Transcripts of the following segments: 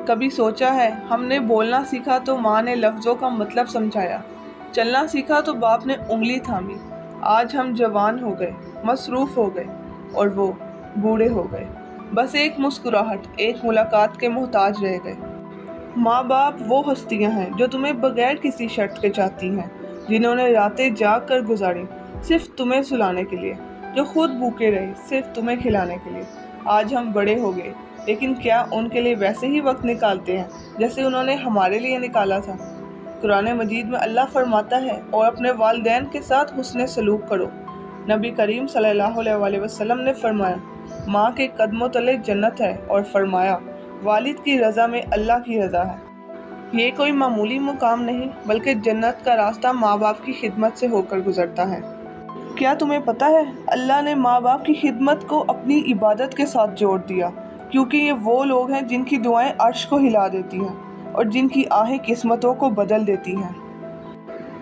کبھی سوچا ہے ہم نے بولنا سیکھا تو ماں نے لفظوں کا مطلب سمجھایا، چلنا سیکھا تو باپ نے انگلی تھامی، آج ہم جوان ہو گئے، مصروف ہو گئے اور وہ بوڑھے ہو گئے، بس ایک مسکراہٹ، ایک ملاقات کے محتاج رہ گئے۔ ماں باپ وہ ہستیاں ہیں جو تمہیں بغیر کسی شرط کے چاہتی ہیں، جنہوں نے راتیں جاگ کر گزاری صرف تمہیں سلانے کے لیے، جو خود بھوکے رہے صرف تمہیں کھلانے کے لیے۔ آج ہم بڑے ہو گئے، لیکن کیا ان کے لیے ویسے ہی وقت نکالتے ہیں جیسے انہوں نے ہمارے لیے نکالا تھا؟ قرآن مجید میں اللہ فرماتا ہے، اور اپنے والدین کے ساتھ حسن سلوک کرو۔ نبی کریم صلی اللہ علیہ وسلم نے فرمایا، ماں کے قدموں تلے جنت ہے، اور فرمایا، والد کی رضا میں اللہ کی رضا ہے۔ یہ کوئی معمولی مقام نہیں، بلکہ جنت کا راستہ ماں باپ کی خدمت سے ہو کر گزرتا ہے۔ کیا تمہیں پتہ ہے اللہ نے ماں باپ کی خدمت کو اپنی عبادت کے ساتھ جوڑ دیا، کیونکہ یہ وہ لوگ ہیں جن کی دعائیں عرش کو ہلا دیتی ہیں اور جن کی آہیں قسمتوں کو بدل دیتی ہیں۔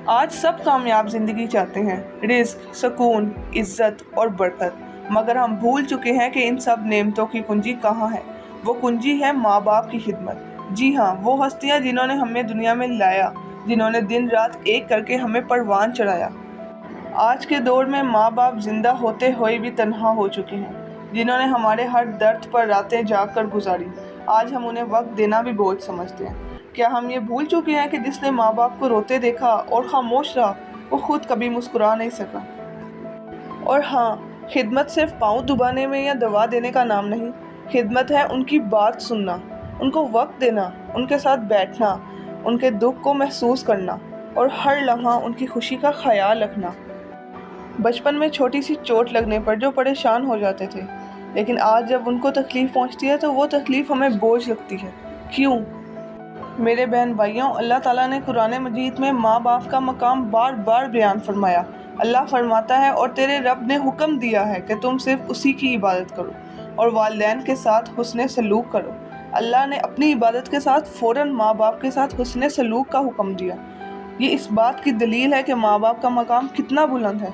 آج سب کامیاب زندگی چاہتے ہیں، رزق، سکون، عزت اور برکت، مگر ہم بھول چکے ہیں کہ ان سب نعمتوں کی کنجی کہاں ہے۔ وہ کنجی ہے ماں باپ کی خدمت۔ جی ہاں، وہ ہستیاں جنہوں نے ہمیں دنیا میں لایا، جنہوں نے دن رات ایک کر کے ہمیں پروان چڑھایا۔ آج کے دور میں ماں باپ زندہ ہوتے ہوئے بھی تنہا ہو چکے ہیں، جنہوں نے ہمارے ہر درد پر راتیں جاگ کر گزاری۔ آج ہم انہیں وقت دینا بھی بوجھ سمجھتے ہیں۔ کیا ہم یہ بھول چکے ہیں کہ جس نے ماں باپ کو روتے دیکھا اور خاموش رہا، وہ خود کبھی مسکرا نہیں سکا؟ اور ہاں، خدمت صرف پاؤں دبانے میں یا دوا دینے کا نام نہیں، خدمت ہے ان کی بات سننا، ان کو وقت دینا، ان کے ساتھ بیٹھنا، ان کے دکھ کو محسوس کرنا اور ہر لمحہ ان کی خوشی کا خیال رکھنا۔ بچپن میں چھوٹی سی چوٹ لگنے پر جو پریشان ہو جاتے تھے، لیکن آج جب ان کو تکلیف پہنچتی ہے تو وہ تکلیف ہمیں بوجھ لگتی ہے۔ کیوں؟ میرے بہن بھائیوں، اللہ تعالیٰ نے قرآن مجید میں ماں باپ کا مقام بار بار بیان فرمایا۔ اللہ فرماتا ہے، اور تیرے رب نے حکم دیا ہے کہ تم صرف اسی کی عبادت کرو اور والدین کے ساتھ حسن سلوک کرو۔ اللہ نے اپنی عبادت کے ساتھ فوراً ماں باپ کے ساتھ حسن سلوک کا حکم دیا۔ یہ اس بات کی دلیل ہے کہ ماں باپ کا مقام کتنا بلند ہے۔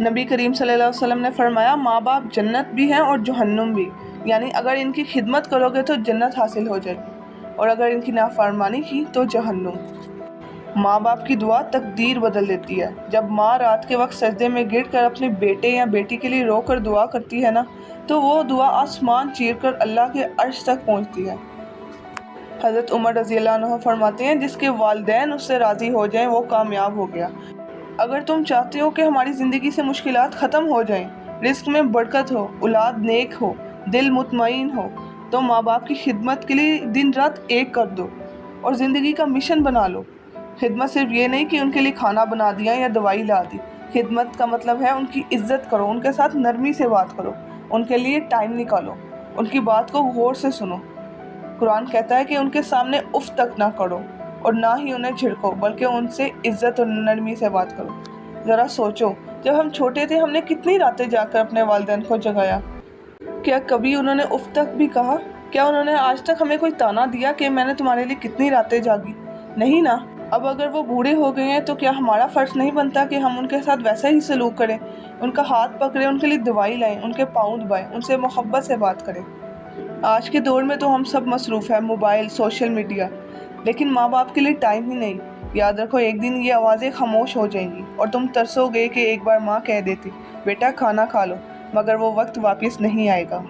نبی کریم صلی اللہ علیہ وسلم نے فرمایا، ماں باپ جنت بھی ہیں اور جہنم بھی، یعنی اگر ان کی خدمت کرو گے تو جنت حاصل ہو جائے گی، اور اگر ان کی نافرمانی کی تو جہنم۔ ماں باپ کی دعا تقدیر بدل دیتی ہے۔ جب ماں رات کے وقت سجدے میں گر کر اپنے بیٹے یا بیٹی کے لیے رو کر دعا کرتی ہے نا، تو وہ دعا آسمان چیر کر اللہ کے عرش تک پہنچتی ہے۔ حضرت عمر رضی اللہ عنہ فرماتے ہیں، جس کے والدین اس سے راضی ہو جائیں وہ کامیاب ہو گیا۔ اگر تم چاہتے ہو کہ ہماری زندگی سے مشکلات ختم ہو جائیں، رزق میں برکت ہو، اولاد نیک ہو، دل مطمئن ہو، تو ماں باپ کی خدمت کے لیے دن رات ایک کر دو اور زندگی کا مشن بنا لو۔ خدمت صرف یہ نہیں کہ ان کے لیے کھانا بنا دیا یا دوائی لا دی۔ خدمت کا مطلب ہے ان کی عزت کرو، ان کے ساتھ نرمی سے بات کرو، ان کے لیے ٹائم نکالو، ان کی بات کو غور سے سنو۔ قرآن کہتا ہے کہ ان کے سامنے اف تک نہ کرو اور نہ ہی انہیں جھڑکو، بلکہ ان سے عزت اور نرمی سے بات کرو۔ ذرا سوچو، جب ہم چھوٹے تھے ہم نے کتنی راتیں جا کر اپنے والدین کو جگایا؟ کیا کبھی انہوں نے اف تک بھی کہا؟ کیا انہوں نے آج تک ہمیں کوئی طعنہ دیا کہ میں نے تمہارے لیے کتنی راتیں جاگی؟ نہیں نا۔ اب اگر وہ بوڑھے ہو گئے ہیں تو کیا ہمارا فرض نہیں بنتا کہ ہم ان کے ساتھ ویسا ہی سلوک کریں، ان کا ہاتھ پکڑیں، ان کے لیے دوائی لائیں، ان کے پاؤں دبائیں، ان سے محبت سے بات کریں؟ آج کے دور میں تو ہم سب مصروف ہیں، موبائل، سوشل میڈیا، لیکن ماں باپ کے لیے ٹائم ہی نہیں۔ یاد رکھو، ایک دن یہ آوازیں خاموش ہو جائیں گی اور تم ترسو گے کہ ایک بار ماں کہہ دیتی، بیٹا کھانا کھا لو، مگر وہ وقت واپس نہیں آئے گا۔